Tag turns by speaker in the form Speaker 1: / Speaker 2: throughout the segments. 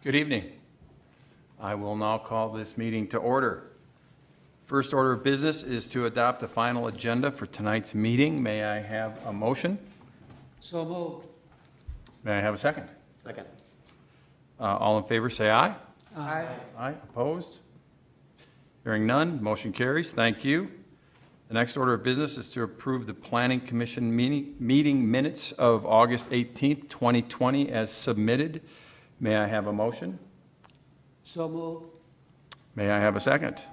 Speaker 1: Good evening. I will now call this meeting to order. First order of business is to adopt the final agenda for tonight's meeting. May I have a motion?
Speaker 2: So moved.
Speaker 1: May I have a second?
Speaker 3: Second.
Speaker 1: All in favor, say aye.
Speaker 2: Aye.
Speaker 1: Aye. Opposed? Hearing none, motion carries. Thank you. The next order of business is to approve the Planning Commission meeting minutes of August 18th, 2020 as submitted. May I have a motion?
Speaker 2: So moved.
Speaker 1: May I have a second?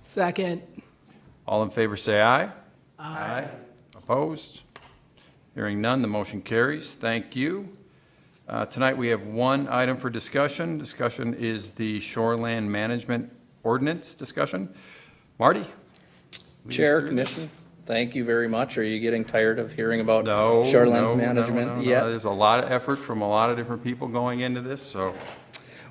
Speaker 2: Second.
Speaker 1: All in favor, say aye.
Speaker 2: Aye.
Speaker 1: Opposed? Hearing none, the motion carries. Thank you. Tonight we have one item for discussion. Discussion is the Shoreland Management Ordinance discussion. Marty?
Speaker 3: Chair, Commission, thank you very much. Are you getting tired of hearing about
Speaker 1: No,
Speaker 3: Shoreland Management yet?
Speaker 1: There's a lot of effort from a lot of different people going into this, so.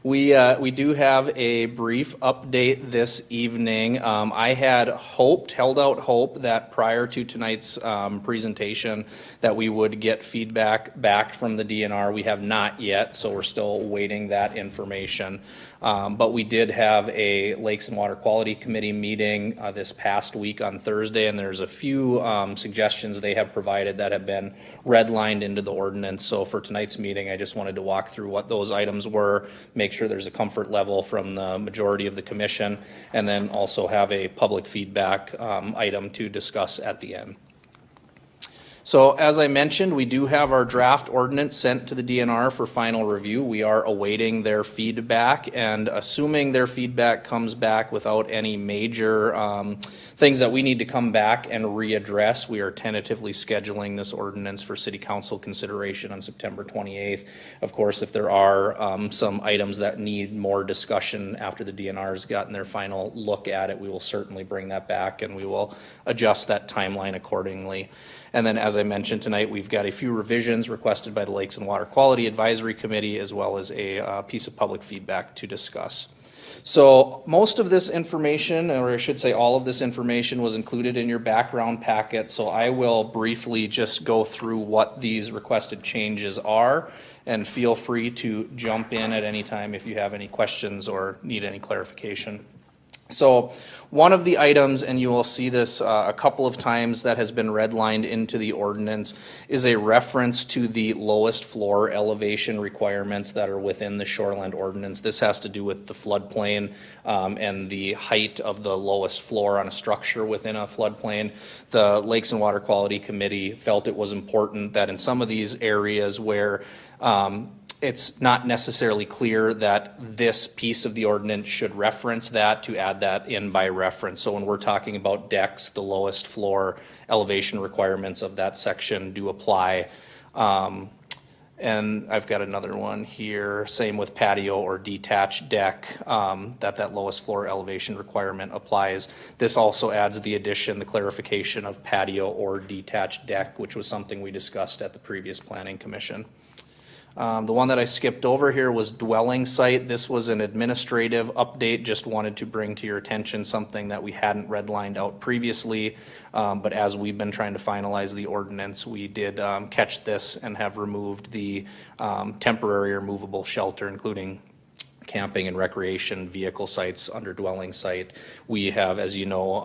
Speaker 3: We do have a brief update this evening. I had held out hope that prior to tonight's presentation that we would get feedback back from the DNR. We have not yet, so we're still waiting that information. But we did have a Lakes and Water Quality Committee meeting this past week on Thursday, and there's a few suggestions they have provided that have been redlined into the ordinance. So for tonight's meeting, I just wanted to walk through what those items were, make sure there's a comfort level from the majority of the commission, and then also have a public feedback item to discuss at the end. So as I mentioned, we do have our draft ordinance sent to the DNR for final review. We are awaiting their feedback, and assuming their feedback comes back without any major things that we need to come back and readdress, we are tentatively scheduling this ordinance for City Council consideration on September 28th. Of course, if there are some items that need more discussion after the DNR has gotten their final look at it, we will certainly bring that back and we will adjust that timeline accordingly. And then, as I mentioned tonight, we've got a few revisions requested by the Lakes and Water Quality Advisory Committee, as well as a piece of public feedback to discuss. So most of this information, or I should say all of this information, was included in your background packet. So I will briefly just go through what these requested changes are, and feel free to jump in at any time if you have any questions or need any clarification. So one of the items, and you will see this a couple of times that has been redlined into the ordinance, is a reference to the lowest floor elevation requirements that are within the Shoreland ordinance. This has to do with the floodplain and the height of the lowest floor on a structure within a floodplain. The Lakes and Water Quality Committee felt it was important that in some of these areas where it's not necessarily clear that this piece of the ordinance should reference that, to add that in by reference. So when we're talking about decks, the lowest floor elevation requirements of that section do apply. And I've got another one here, same with patio or detached deck, that lowest floor elevation requirement applies. This also adds the addition, the clarification of patio or detached deck, which was something we discussed at the previous Planning Commission. The one that I skipped over here was dwelling site. This was an administrative update. Just wanted to bring to your attention something that we hadn't redlined out previously. But as we've been trying to finalize the ordinance, we did catch this and have removed the temporary or movable shelter, including camping and recreation vehicle sites under dwelling site. We have, as you know,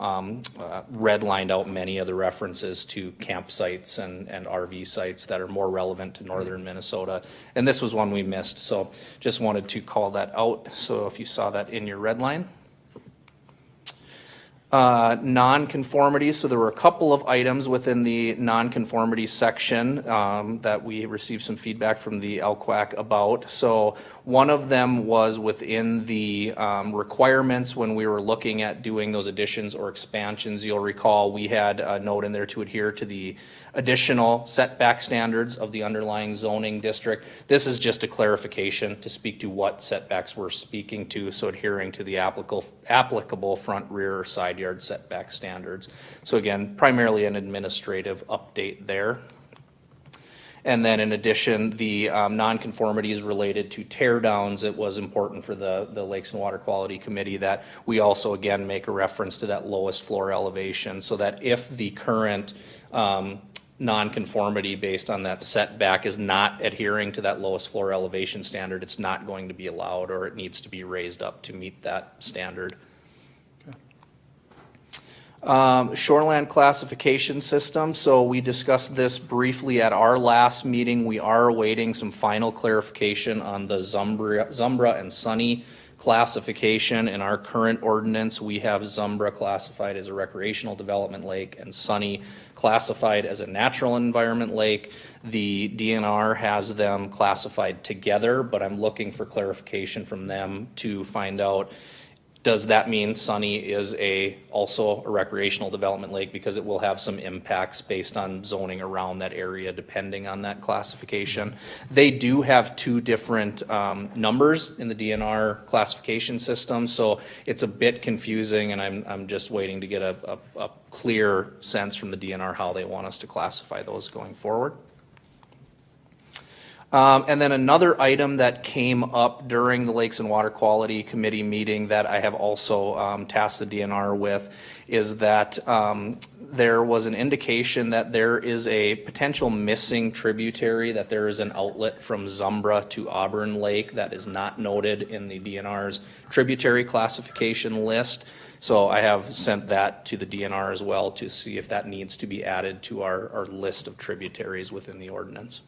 Speaker 3: redlined out many of the references to campsites and RV sites that are more relevant to northern Minnesota. And this was one we missed. So just wanted to call that out. So if you saw that in your red line. Non-conformities. So there were a couple of items within the non-conformity section that we received some feedback from the LQAC about. So one of them was within the requirements when we were looking at doing those additions or expansions. You'll recall we had a note in there to adhere to the additional setback standards of the underlying zoning district. This is just a clarification to speak to what setbacks we're speaking to, so adhering to the applicable front, rear, or side yard setback standards. So again, primarily an administrative update there. And then in addition, the nonconformities related to tear downs, it was important for the Lakes and Water Quality Committee that we also again make a reference to that lowest floor elevation, so that if the current nonconformity based on that setback is not adhering to that lowest floor elevation standard, it's not going to be allowed, or it needs to be raised up to meet that standard. Shoreland classification system. So we discussed this briefly at our last meeting. We are awaiting some final clarification on the Zumbra and Sunny classification. In our current ordinance, we have Zumbra classified as a recreational development lake and Sunny classified as a natural environment lake. The DNR has them classified together, but I'm looking for clarification from them to find out, does that mean Sunny is also a recreational development lake, because it will have some impacts based on zoning around that area depending on that classification. They do have two different numbers in the DNR classification system, so it's a bit confusing, and I'm just waiting to get a clear sense from the DNR how they want us to classify those going forward. And then another item that came up during the Lakes and Water Quality Committee meeting that I have also tasked the DNR with is that there was an indication that there is a potential missing tributary, that there is an outlet from Zumbra to Auburn Lake that is not noted in the DNR's tributary classification list. So I have sent that to the DNR as well to see if that needs to be added to our list of tributaries within the ordinance.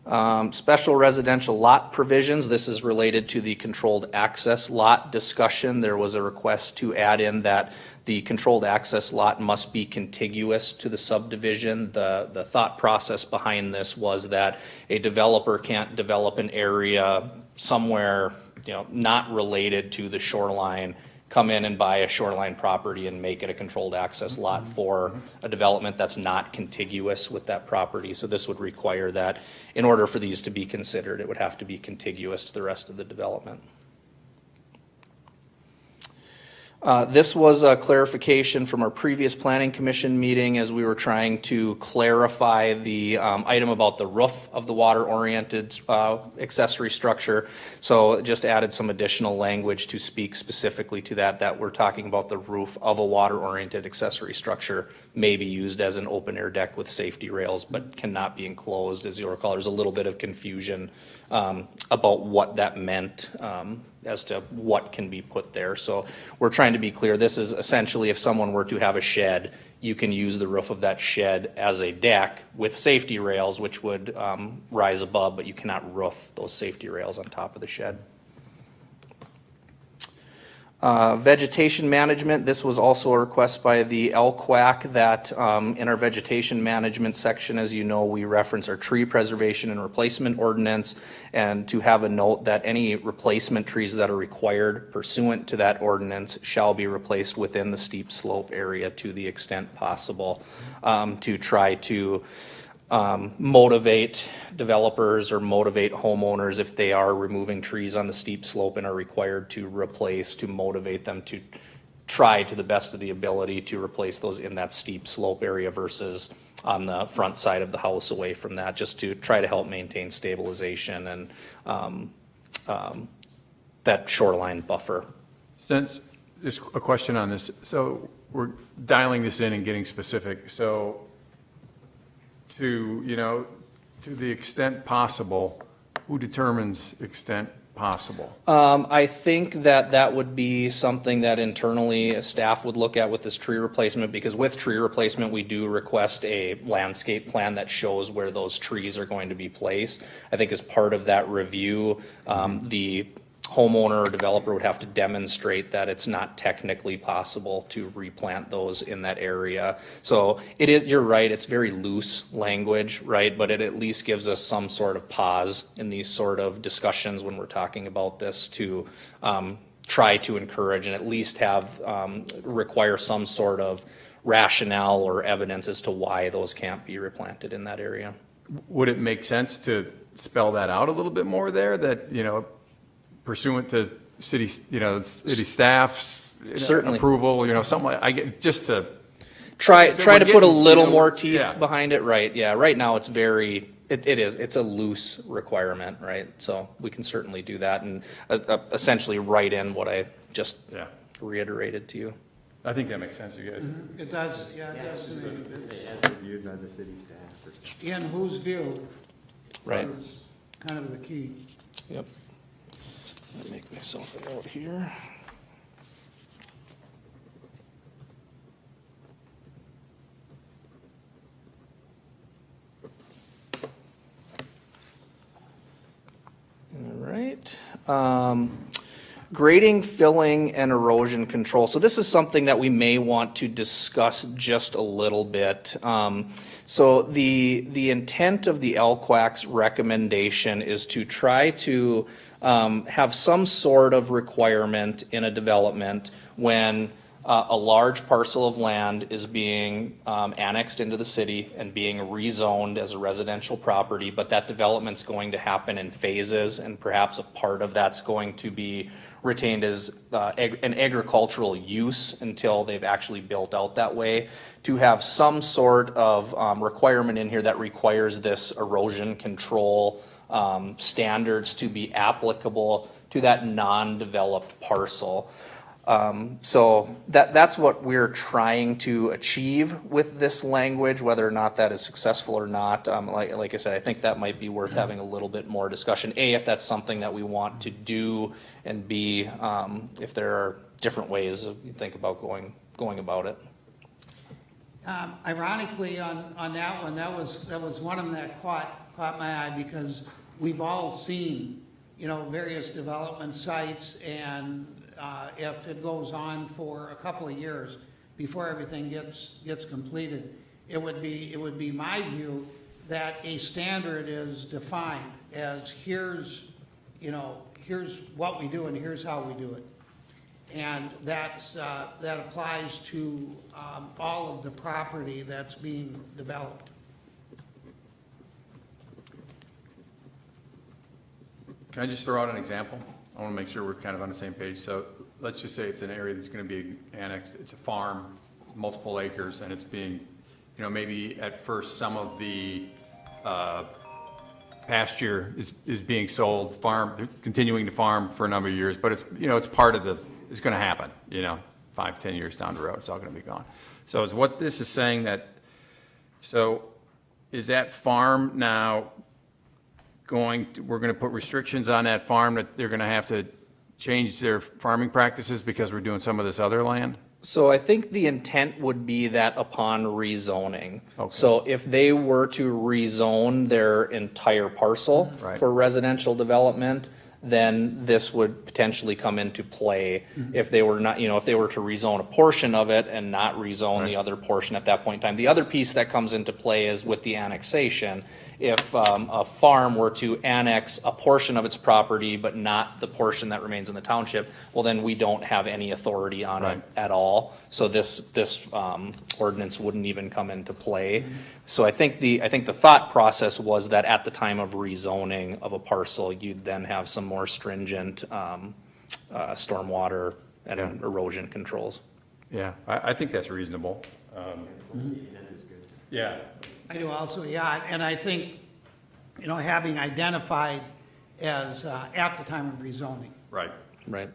Speaker 3: Special residential lot provisions. This is related to the controlled access lot discussion. There was a request to add in that the controlled access lot must be contiguous to the subdivision. The thought process behind this was that a developer can't develop an area somewhere, not related to the shoreline, come in and buy a shoreline property and make it a controlled access lot for a development that's not contiguous with that property. So this would require that in order for these to be considered, it would have to be contiguous to the rest of the development. This was a clarification from our previous Planning Commission meeting as we were trying to clarify the item about the roof of the water-oriented accessory structure. So just added some additional language to speak specifically to that we're talking about the roof of a water-oriented accessory structure may be used as an open-air deck with safety rails, but cannot be enclosed. As you'll recall, there's a little bit of confusion about what that meant as to what can be put there. So we're trying to be clear. This is essentially if someone were to have a shed, you can use the roof of that shed as a deck with safety rails, which would rise above, but you cannot roof those safety rails on top of the shed. Vegetation management, this was also a request by the LQAC that in our vegetation management section, as you know, we reference our tree preservation and replacement ordinance, and to have a note that any replacement trees that are required pursuant to that ordinance shall be replaced within the steep slope area to the extent possible, to try to motivate developers or motivate homeowners if they are removing trees on the steep slope and are required to replace, to motivate them to try to the best of the ability to replace those in that steep slope area versus on the front side of the house away from that, just to try to help maintain stabilization and that shoreline buffer.
Speaker 1: Since, just a question on this. So we're dialing this in and getting specific. So to the extent possible, who determines extent possible?
Speaker 3: I think that would be something that internally staff would look at with this tree replacement, because with tree replacement, we do request a landscape plan that shows where those trees are going to be placed. I think as part of that review, the homeowner or developer would have to demonstrate that it's not technically possible to replant those in that area. So it is, you're right, it's very loose language, right? But it at least gives us some sort of pause in these sort of discussions when we're talking about this to try to encourage and at least have require some sort of rationale or evidence as to why those can't be replanted in that area.
Speaker 1: Would it make sense to spell that out a little bit more there, that, pursuant to city staff's
Speaker 3: Certainly.
Speaker 1: approval, something like, I get, just to
Speaker 3: Try
Speaker 1: So
Speaker 3: to
Speaker 1: we're
Speaker 3: put a
Speaker 1: getting,
Speaker 3: little more teeth
Speaker 1: yeah.
Speaker 3: behind it, right? Yeah, right now it's it's a loose requirement, right? So we can certainly do that and essentially write in what I just
Speaker 1: Yeah.
Speaker 3: reiterated to you.
Speaker 1: I think that makes sense, you guys.
Speaker 2: It does, yeah, it does. to me.
Speaker 4: As reviewed by the city staff.
Speaker 2: In whose view?
Speaker 3: Right.
Speaker 2: is kind of the key.
Speaker 3: Yep. Let me make myself a note here. All right. Grading, filling, and erosion control. So this is something that we may want to discuss just a little bit. So the intent of the LQAC's recommendation is to try to have some sort of requirement in a development when a large parcel of land is being annexed into the city and being rezoned as a residential property, but that development's going to happen in phases, and perhaps a part of that's going to be retained as an agricultural use until they've actually built out that way, to have some sort of requirement in here that requires this erosion control standards to be applicable to that non-developed parcel. So that's what we're trying to achieve with this language. Whether or not that is successful or not, like I said, I think that might be worth having a little bit more discussion. A, if that's something that we want to do, and B, if there are different ways of you think about going about it.
Speaker 2: Ironically, on that one, that was one of them that caught my eye, because we've all seen, various development sites, and if it goes on for a couple of years before everything gets completed, it would be my view that a standard is defined as here's what we do and here's how we do it. And that applies to all of the property that's being developed.
Speaker 1: Can I just throw out an example? I want to make sure we're kind of on the same page. So let's just say it's an area that's going to be annexed. It's a farm, it's multiple acres, and it's being, maybe at first some of the pasture is being sold, they're continuing to farm for a number of years, but it's, it's part of it's going to happen, 5-10 years down the road, it's all going to be gone. So is what this is saying is that farm now we're going to put restrictions on that farm that they're going to have to change their farming practices because we're doing some of this other land?
Speaker 3: So I think the intent would be that upon rezoning.
Speaker 1: Okay.
Speaker 3: So if they were to rezone their entire parcel
Speaker 1: Right.
Speaker 3: for residential development, then this would potentially come into play. If they were not, if they were to rezone a portion of it and not rezone the other portion at that point in time. The other piece that comes into play is with the annexation. If a farm were to annex a portion of its property but not the portion that remains in the township, well, then we don't have any authority on it at all. So this ordinance wouldn't even come into play. So I think the thought process was that at the time of rezoning of a parcel, you'd then have some more stringent stormwater and erosion controls.
Speaker 1: Yeah, I think that's reasonable. Yeah.
Speaker 2: I do also, yeah, and I think, having identified as at the time of rezoning.
Speaker 1: Right.
Speaker 3: Right.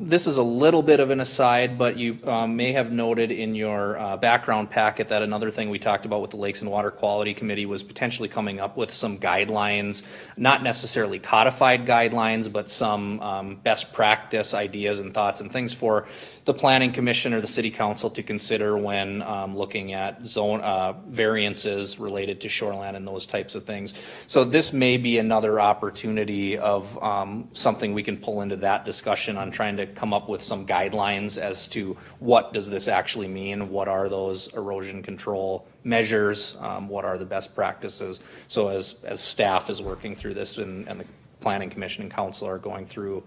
Speaker 3: This is a little bit of an aside, but you may have noted in your background packet that another thing we talked about with the Lakes and Water Quality Committee was potentially coming up with some guidelines, not necessarily codified guidelines, but some best practice ideas and thoughts and things for the Planning Commission or the City Council to consider when looking at zone variances related to shoreland and those types of things. So this may be another opportunity of something we can pull into that discussion on trying to come up with some guidelines as to what does this actually mean, what are those erosion control measures, what are the best practices. So as staff is working through this and the Planning Commission and Council are going through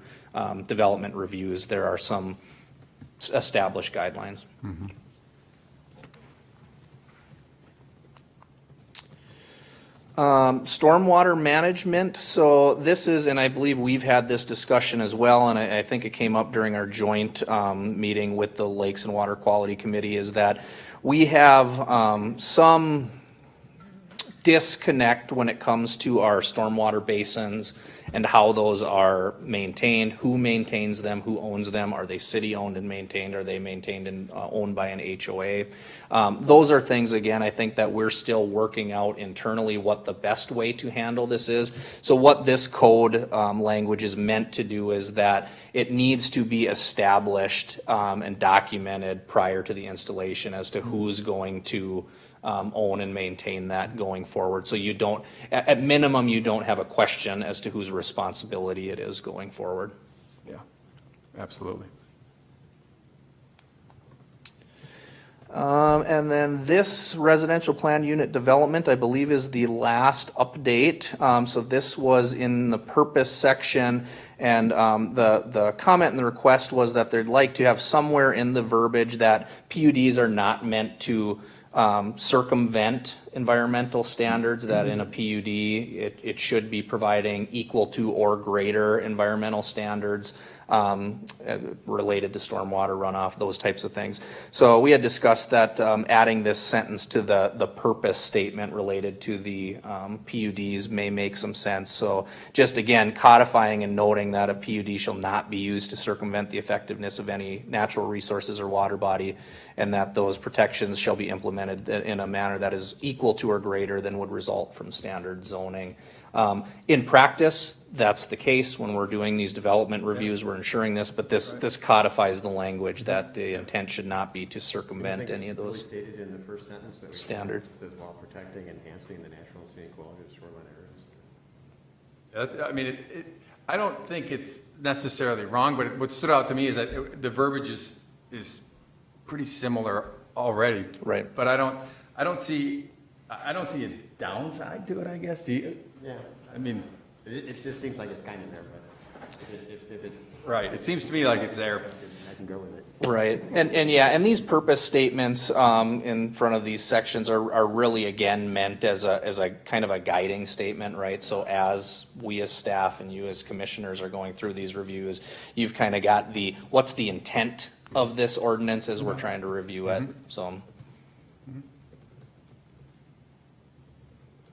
Speaker 3: development reviews, there are some established guidelines.
Speaker 1: Mm-hmm.
Speaker 3: Stormwater management. So this is, and I believe we've had this discussion as well, and I think it came up during our joint meeting with the Lakes and Water Quality Committee, is that we have some disconnect when it comes to our stormwater basins and how those are maintained, who maintains them, who owns them, are they city-owned and maintained, are they maintained and owned by an HOA? Those are things, again, I think that we're still working out internally what the best way to handle this is. So what this code language is meant to do is that it needs to be established and documented prior to the installation as to who's going to own and maintain that going forward. So you don't, at minimum, you don't have a question as to whose responsibility it is going forward.
Speaker 1: Yeah, absolutely.
Speaker 3: And then this residential plan unit development, I believe, is the last update. So this was in the purpose section, and the comment and the request was that they'd like to have somewhere in the verbiage that PUDs are not meant to circumvent environmental standards, that in a PUD it should be providing equal to or greater environmental standards related to stormwater runoff, those types of things. So we had discussed that adding this sentence to the purpose statement related to the PUDs may make some sense. So just again codifying and noting that a PUD shall not be used to circumvent the effectiveness of any natural resources or water body, and that those protections shall be implemented in a manner that is equal to or greater than would result from standard zoning. In practice, that's the case when we're doing these development reviews, we're ensuring this, but this codifies the language that the intent should not be to circumvent any of those
Speaker 4: Stated in the first sentence that
Speaker 3: standards.
Speaker 4: says while protecting and enhancing the natural and scenic quality of shoreline areas.
Speaker 1: That's, I mean, I don't think it's necessarily wrong, but what stood out to me is that the verbiage is pretty similar already.
Speaker 3: Right.
Speaker 1: But I don't see a downside to it, I guess. Do you?
Speaker 4: Yeah.
Speaker 1: I mean,
Speaker 4: It just seems like it's kind of there, but if it,
Speaker 1: right. It seems to me like it's there.
Speaker 4: I can go with it.
Speaker 3: Right, and yeah, and these purpose statements in front of these sections are really again meant as a kind of a guiding statement, right? So as we as staff and you as commissioners are going through these reviews, you've kind of got what's the intent of this ordinance as we're trying to review it. So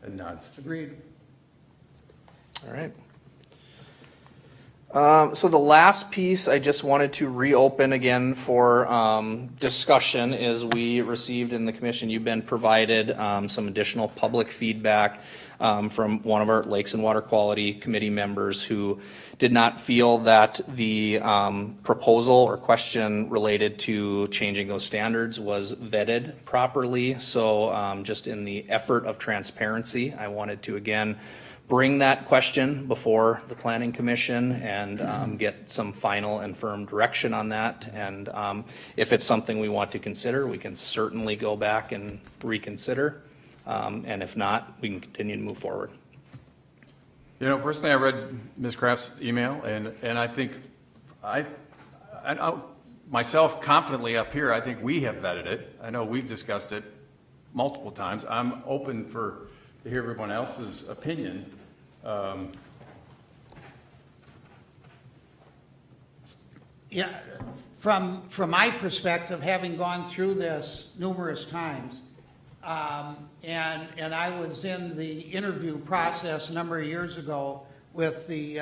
Speaker 1: And nods.
Speaker 2: Agreed.
Speaker 3: all right. So the last piece I just wanted to reopen again for discussion is we received in the commission, you've been provided some additional public feedback from one of our Lakes and Water Quality Committee members who did not feel that the proposal or question related to changing those standards was vetted properly. So just in the effort of transparency, I wanted to again bring that question before the Planning Commission and get some final and firm direction on that. And if it's something we want to consider, we can certainly go back and reconsider. And if not, we can continue to move forward.
Speaker 1: You know, personally, I read Ms. Kraft's email, and I think I myself confidently up here, I think we have vetted it. I know we've discussed it multiple times. I'm open to hear everyone else's opinion.
Speaker 2: Yeah, from my perspective, having gone through this numerous times, and I was in the interview process a number of years ago with the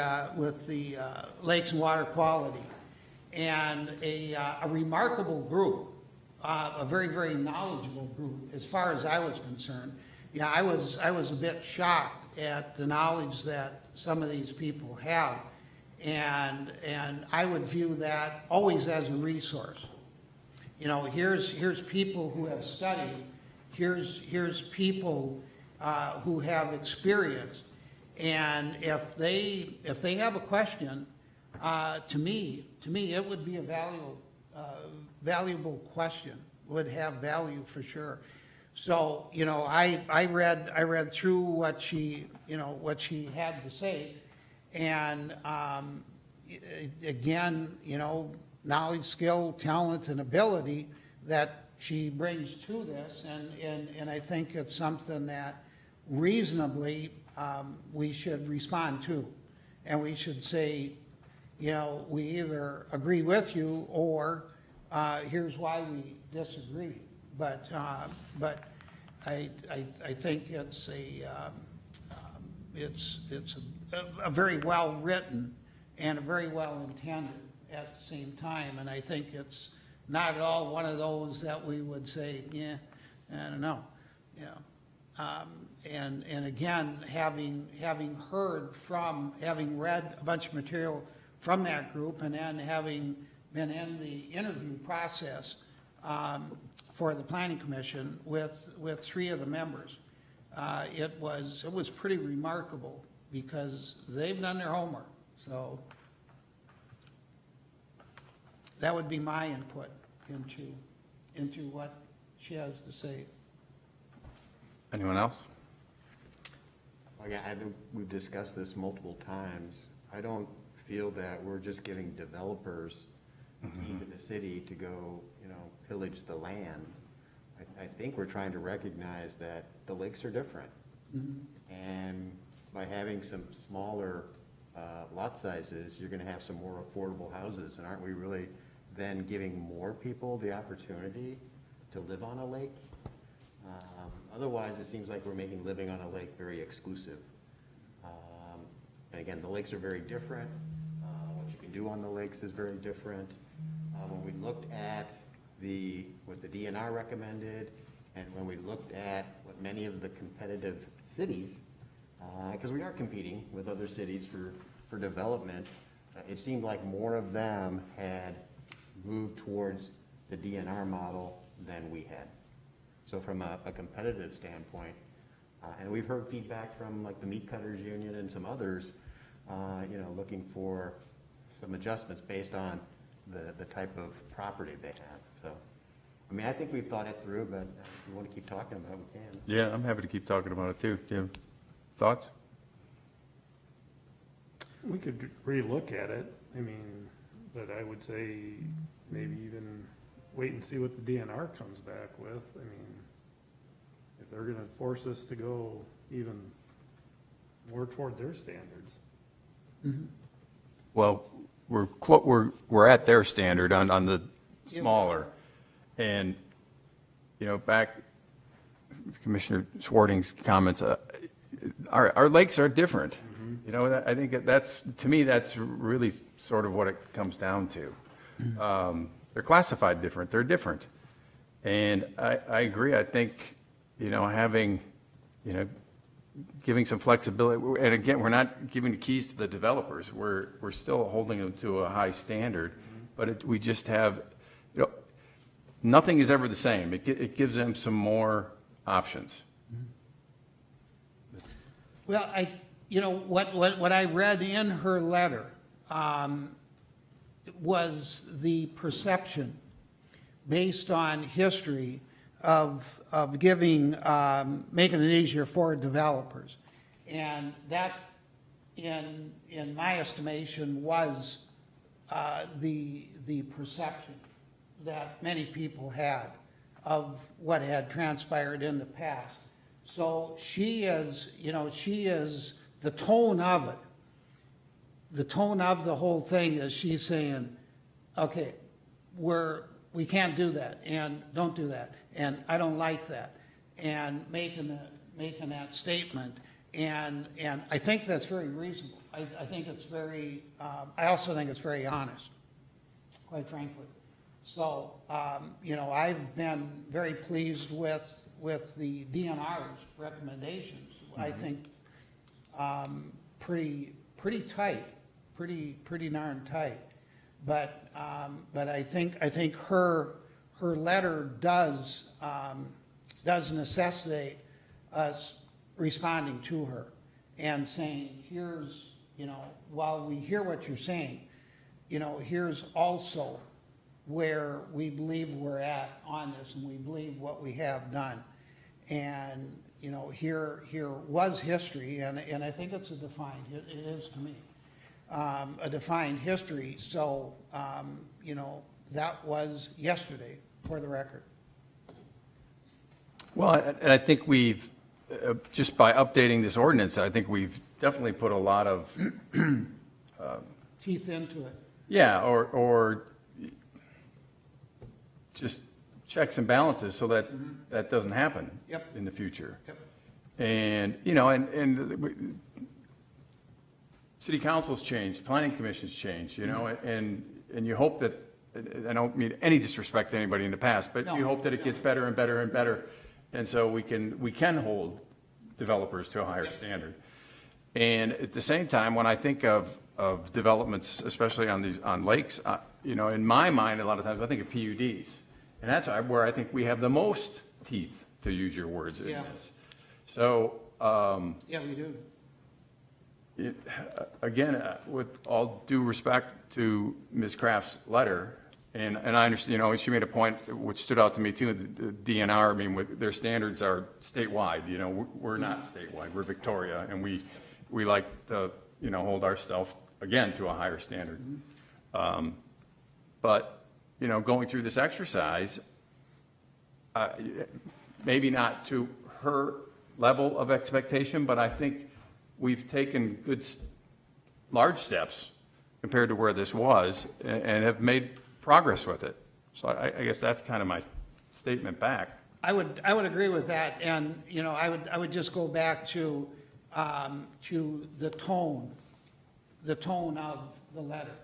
Speaker 2: Lakes and Water Quality, and a remarkable group, a very, very knowledgeable group as far as I was concerned. Yeah, I was a bit shocked at the knowledge that some of these people have, and I would view that always as a resource. You know, here's people who have studied, here's people who have experience, and if they have a question, to me it would be a valuable question, would have value for sure. So, you know, I read through what she had to say, and again, you know, knowledge, skill, talent, and ability that she brings to this, and I think it's something that reasonably we should respond to, and we should say, you know, we either agree with you or here's why we disagree. But I think it's a very well-written and a very well-intended at the same time. And I think it's not at all one of those that we would say, yeah, I don't know, you know. And again, having read a bunch of material from that group, and then having been in the interview process for the Planning Commission with 3 of the members, it was pretty remarkable because they've done their homework. So that would be my input into what she has to say.
Speaker 1: Anyone else?
Speaker 4: Well, yeah, I think we've discussed this multiple times. I don't feel that we're just giving developers into the city to go, pillage the land. I think we're trying to recognize that the lakes are different. And by having some smaller lot sizes, you're gonna have some more affordable houses. And aren't we really then giving more people the opportunity to live on a lake? Otherwise, it seems like we're making living on a lake very exclusive. And again, the lakes are very different. What you can do on the lakes is very different. When we looked at what the DNR recommended, and when we looked at what many of the competitive cities, because we are competing with other cities for development, it seemed like more of them had moved towards the DNR model than we had. So from a competitive standpoint, and we've heard feedback from like the Meat Cutters Union and some others, looking for some adjustments based on the type of property they have. So, I mean, I think we've thought it through, but if we want to keep talking about it, we can.
Speaker 1: Yeah, I'm happy to keep talking about it too. Do you have thoughts?
Speaker 5: We could relook at it, but I would say maybe even wait and see what the DNR comes back with. If they're gonna force us to go even more toward their standards.
Speaker 1: Well, we're at their standard on the smaller. And, back Commissioner Schwarting's comments, our lakes are different. I think to me, that's really sort of what it comes down to. They're classified different, they're different. And I agree, I think, having, giving some flexibility, and again, we're not giving the keys to the developers, we're still holding them to a high standard, but we just have, nothing is ever the same. It gives them some more options.
Speaker 2: Well, what I read in her letter was the perception, based on history, of making it easier for developers. And that, in my estimation, was the perception that many people had of what had transpired in the past. So she is the tone of it. The tone of the whole thing is she's saying, okay, we can't do that, and don't do that, and I don't like that, and making that statement, and I think that's very reasonable. I think it's very, I also think it's very honest, quite frankly. So, I've been very pleased with the DNR's recommendations. I think pretty tight, pretty darn tight. But I think her letter does necessitate us responding to her and saying, here's, while we hear what you're saying, here's also where we believe we're at on this, and we believe what we have done. And, here was history, and I think it's it is to me, a defined history. So, that was yesterday, for the record.
Speaker 1: Well, and I think we've, just by updating this ordinance, I think we've definitely put a lot of
Speaker 2: Teeth into it.
Speaker 1: yeah, or just checks and balances so that that doesn't happen
Speaker 2: Yep.
Speaker 1: in the future.
Speaker 2: Yep.
Speaker 1: And, and city council's changed, planning commission's changed, you know, and you hope that, I don't mean any disrespect to anybody in the past, but you
Speaker 2: No,
Speaker 1: hope that it gets better and better and better. And so we can hold developers to a higher standard. And at the same time, when I think of developments, especially on lakes, you know, in my mind, a lot of times I think of PUDs. And that's where I think we have the most teeth, to use your words in
Speaker 2: Yeah.
Speaker 1: this. So,
Speaker 2: Yeah, we do.
Speaker 1: again, with all due respect to Ms. Kraft's letter, and I understand, you know, she made a point which stood out to me too, the DNR, I mean, their standards are statewide, you know, we're not statewide, we're Victoria, and we like to, you know, hold ourselves, again, to a higher standard. But, you know, going through this exercise, maybe not to her level of expectation, but I think we've taken good, large steps compared to where this was and have made progress with it. So I guess that's kind of my statement back.
Speaker 2: I would agree with that, and, you know, I would just go back to the tone of the letter.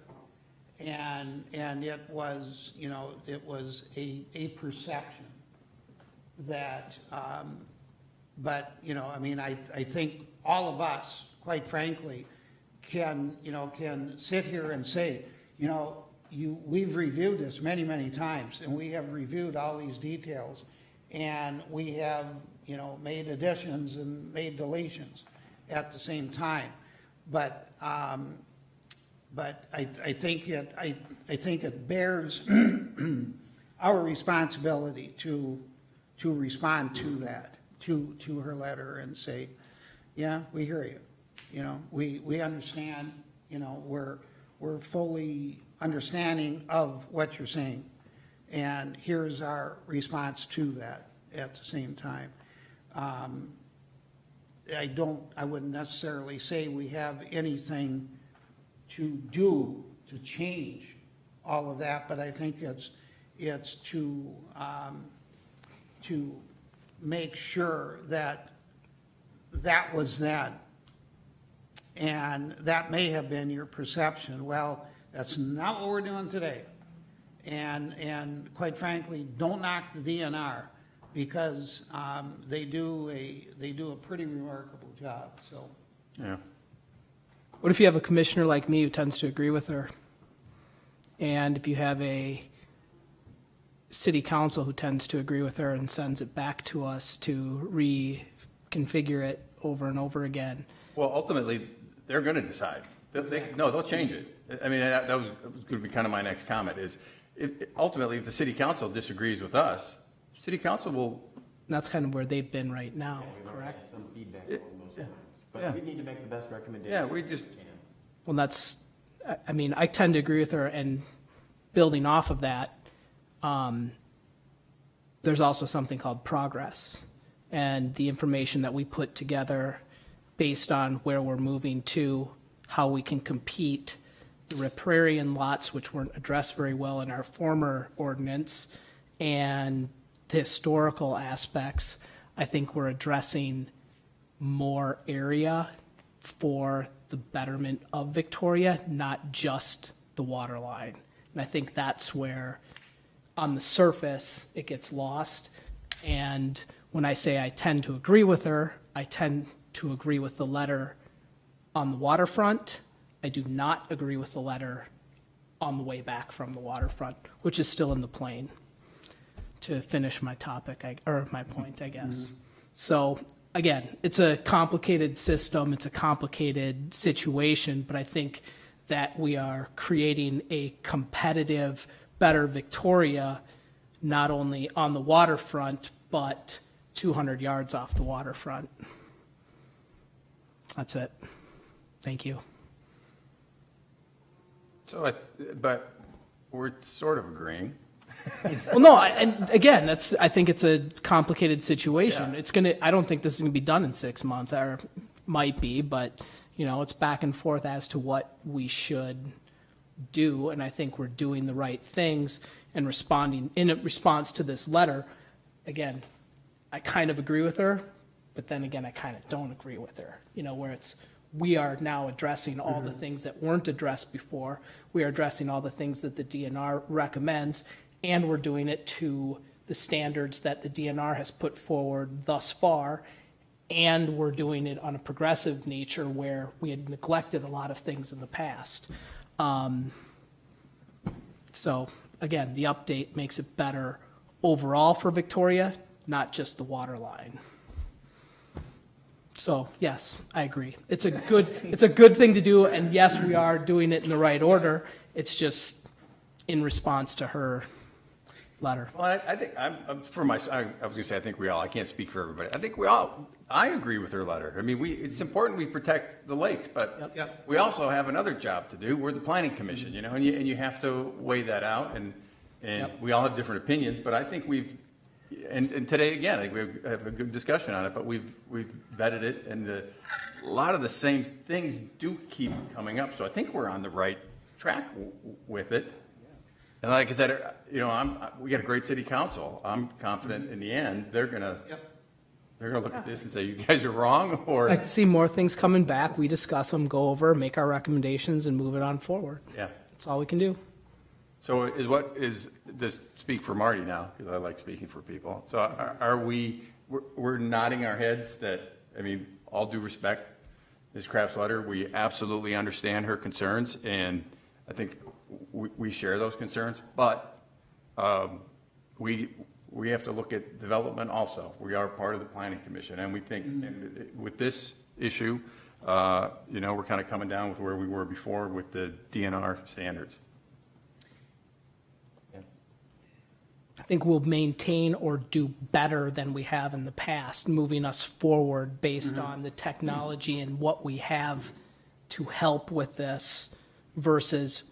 Speaker 2: And it was, you know, it was a perception that, but, you know, I mean, I think all of us, quite frankly, can sit here and say, you know, we've reviewed this many, many times, and we have reviewed all these details, and we have, you know, made additions and made deletions at the same time. But I think it bears our responsibility to respond to that, to her letter and say, yeah, we hear you. You know, we understand, you know, we're fully understanding of what you're saying. And here's our response to that at the same time. I wouldn't necessarily say we have anything to do to change all of that, but I think it's to make sure that that was then. And that may have been your perception. Well, that's not what we're doing today. And quite frankly, don't knock the DNR, because they do a pretty remarkable job, so.
Speaker 1: Yeah.
Speaker 6: What if you have a commissioner like me who tends to agree with her? And if you have a city council who tends to agree with her and sends it back to us to reconfigure it over and over again?
Speaker 1: Well, ultimately, they're going to decide. They'll change it. I mean, that was going to be kind of my next comment is, ultimately, if the city council disagrees with us, city council will.
Speaker 6: That's kind of where they've been right now, correct?
Speaker 4: Some feedback on those things.
Speaker 1: Yeah.
Speaker 4: But we need to make the best recommendation.
Speaker 1: Yeah, we just,
Speaker 6: Well, that's, I mean, I tend to agree with her, and building off of that, there's also something called progress. And the information that we put together based on where we're moving to, how we can compete, the riparian lots, which weren't addressed very well in our former ordinance, and the historical aspects, I think we're addressing more area for the betterment of Victoria, not just the water line. And I think that's where, on the surface, it gets lost. And when I say I tend to agree with her, I tend to agree with the letter on the waterfront. I do not agree with the letter on the way back from the waterfront, which is still in the plane, to finish my topic, or my point, I guess. So again, it's a complicated system, it's a complicated situation, but I think that we are creating a competitive, better Victoria, not only on the waterfront, but 200 yards off the waterfront. That's it. Thank you.
Speaker 1: so, but we're sort of agreeing.
Speaker 6: Well, no, and again, I think it's a complicated situation.
Speaker 1: Yeah.
Speaker 6: I don't think this is gonna be done in 6 months, or might be, but, you know, it's back and forth as to what we should do, and I think we're doing the right things and responding, in response to this letter. Again, I kind of agree with her, but then again, I kind of don't agree with her, you know, where it's we are now addressing all the things that weren't addressed before. We are addressing all the things that the DNR recommends, and we're doing it to the standards that the DNR has put forward thus far. And we're doing it on a progressive nature where we had neglected a lot of things in the past. So again, the update makes it better overall for Victoria, not just the water line. So yes, I agree. It's a good thing to do, and yes, we are doing it in the right order. It's just in response to her letter.
Speaker 1: Well, I think, I was gonna say, I think we all, I can't speak for everybody. I think I agree with her letter. I mean, it's important we protect the lakes, but
Speaker 2: Yep.
Speaker 1: we also have another job to do. We're the planning commission, and you have to weigh that out, and
Speaker 6: Yep.
Speaker 1: we all have different opinions, but I think and today, again, I think we have a good discussion on it, but we've vetted it, and a lot of the same things do keep coming up, so I think we're on the right track with it. And like I said, we got a great city council. I'm confident in the end, they're gonna look at this and say, you guys are wrong, or,
Speaker 6: I see more things coming back. We discuss them, go over, make our recommendations, and move it on forward.
Speaker 1: yeah.
Speaker 6: That's all we can do.
Speaker 1: So this speak for Marty now, because I like speaking for people. So we're nodding our heads that, I mean, all due respect, Ms. Kraft's letter, we absolutely understand her concerns, and I think we share those concerns, but we have to look at development also. We are part of the planning commission, and we think and with this issue, we're kind of coming down with where we were before with the DNR standards.
Speaker 6: I think we'll maintain or do better than we have in the past, moving us forward based on the technology and what we have to help with this versus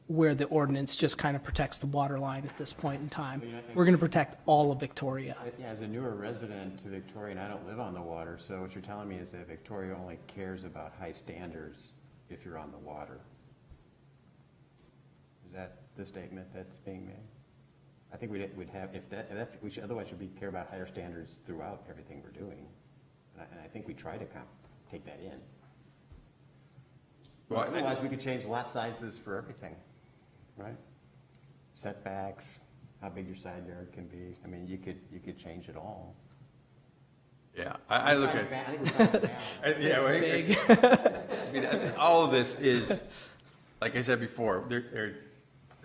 Speaker 6: where the ordinance just kind of protects the water line at this point in time. We're going to protect all of Victoria.
Speaker 4: Yeah, as a newer resident to Victoria, and I don't live on the water, so what you're telling me is that Victoria only cares about high standards if you're on the water. Is that the statement that's being made? I think we'd have, otherwise should care about higher standards throughout everything we're doing. And I think we try to take that in.
Speaker 1: Well,
Speaker 4: Otherwise, we could change lot sizes for everything, right? Setbacks, how big your side yard can be. I mean, you could change it all.
Speaker 1: Yeah, I look at,
Speaker 4: I think we're trying to balance.
Speaker 1: I mean, all of this is, like I said before,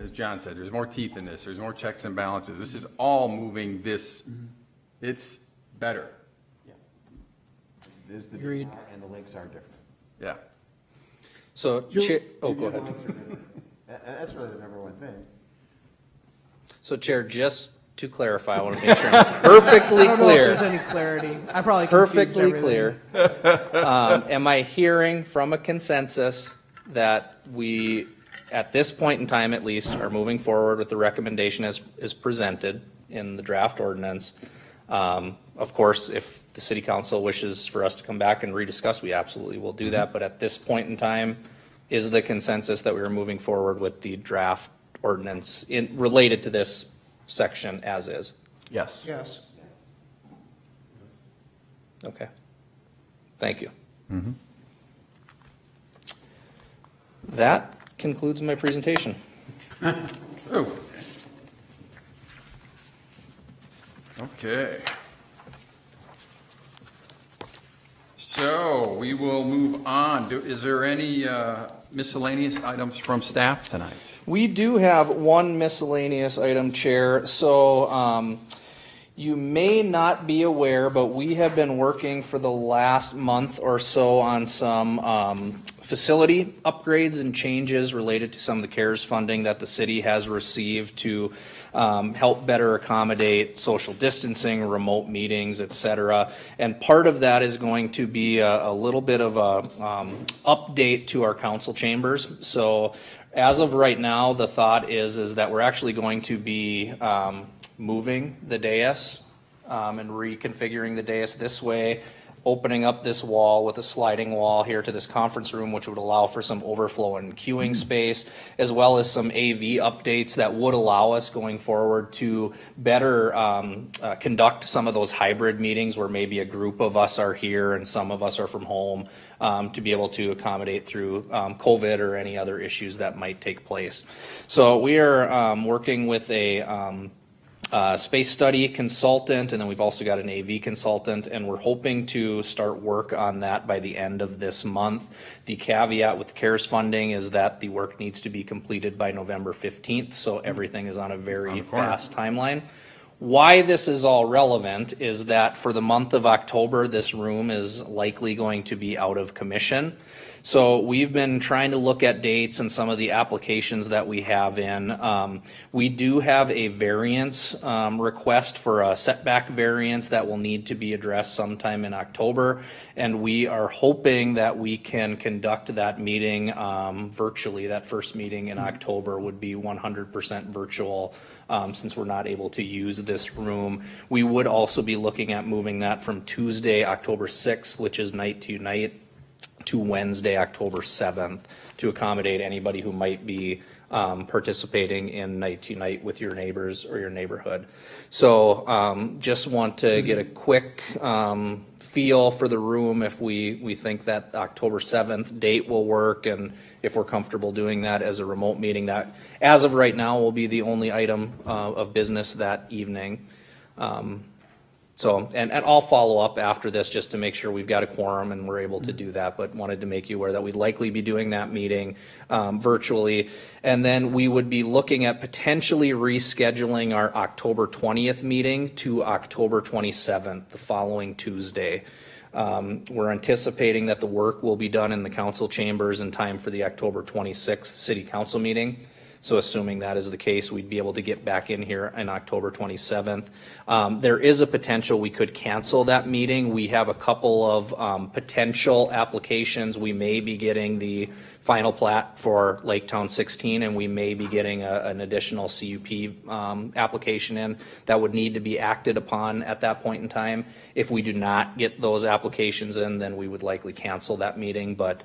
Speaker 1: as John said, there's more teeth in this. There's more checks and balances. This is all moving this. It's better.
Speaker 4: Yeah. There's the
Speaker 6: Agreed.
Speaker 4: DNR and the lakes are different.
Speaker 1: Yeah.
Speaker 3: So, go ahead.
Speaker 4: That's really the number one thing.
Speaker 3: So Chair, just to clarify, I want to make sure I'm perfectly
Speaker 6: I don't know if
Speaker 3: clear.
Speaker 6: there's any clarity. I probably confused
Speaker 3: Perfectly
Speaker 6: everything.
Speaker 3: clear. Am I hearing from a consensus that we, at this point in time at least, are moving forward with the recommendation as presented in the draft ordinance? Of course, if the city council wishes for us to come back and rediscuss, we absolutely will do that. But at this point in time, is the consensus that we are moving forward with the draft ordinance related to this section as is?
Speaker 1: Yes.
Speaker 2: Yes.
Speaker 3: Okay. Thank you. That concludes my presentation.
Speaker 1: Oh. Okay. So we will move on. Is there any miscellaneous items from staff tonight?
Speaker 3: We do have one miscellaneous item, Chair. So you may not be aware, but we have been working for the last month or so on some facility upgrades and changes related to some of the CARES funding that the city has received to help better accommodate social distancing, remote meetings, et cetera. And part of that is going to be a little bit of a update to our council chambers. So as of right now, the thought is that we're actually going to be moving the dais and reconfiguring the dais this way. opening up this wall with a sliding wall here to this conference room, which would allow for some overflow and queuing space, as well as some AV updates that would allow us going forward to better conduct some of those hybrid meetings where maybe a group of us are here and some of us are from home, to be able to accommodate through COVID or any other issues that might take place. So we are working with a space study consultant, and then we've also got an AV consultant, and we're hoping to start work on that by the end of this month. The caveat with CARES funding is that the work needs to be completed by November 15th, so everything is on a very fast timeline. Why this is all relevant is that for the month of October, this room is likely going to be out of commission. So we've been trying to look at dates and some of the applications that we have in. We do have a variance request for a setback variance that will need to be addressed sometime in October. And we are hoping that we can conduct that meeting virtually. That first meeting in October would be 100% virtual since we're not able to use this room. We would also be looking at moving that from Tuesday, October 6th, which is night to night, to Wednesday, October 7th, to accommodate anybody who might be participating in night to night with your neighbors or your neighborhood. So just want to get a quick feel for the room if we think that October 7th date will work, and if we're comfortable doing that as a remote meeting. That, as of right now, will be the only item of business that evening. So, and I'll follow up after this just to make sure we've got a quorum and we're able to do that, but wanted to make you aware that we'd likely be doing that meeting virtually. And then we would be looking at potentially rescheduling our October 20th meeting to October 27th, the following Tuesday. We're anticipating that the work will be done in the council chambers in time for the October 26th city council meeting. So assuming that is the case, we'd be able to get back in here on October 27th. There is a potential we could cancel that meeting. We have a couple of potential applications. We may be getting the final plat for Lake Town 16, and we may be getting an additional CUP application in that would need to be acted upon at that point in time. If we do not get those applications in, then we would likely cancel that meeting. But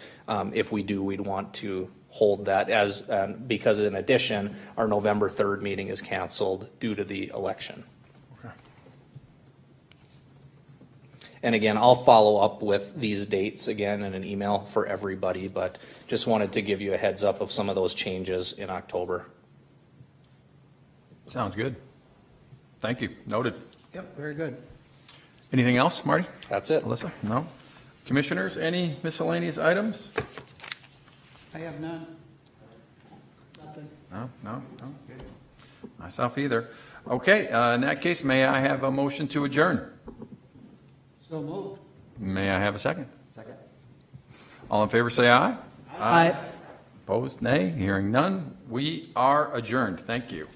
Speaker 3: if we do, we'd want to hold that as, because in addition, our November 3rd meeting is canceled due to the election.
Speaker 1: Okay.
Speaker 3: And again, I'll follow up with these dates again in an email for everybody, but just wanted to give you a heads up of some of those changes in October.
Speaker 1: Sounds good. Thank you. Noted.
Speaker 2: Yep, very good.
Speaker 1: Anything else, Marty?
Speaker 3: That's it.
Speaker 1: Alyssa? No? Commissioners, any miscellaneous items?
Speaker 2: I have none. Nothing.
Speaker 1: No. Myself either. Okay, in that case, may I have a motion to adjourn?
Speaker 2: So moved.
Speaker 1: May I have a second?
Speaker 4: Second.
Speaker 1: All in favor, say aye.
Speaker 6: Aye.
Speaker 1: Opposed, nay. Hearing none. We are adjourned. Thank you.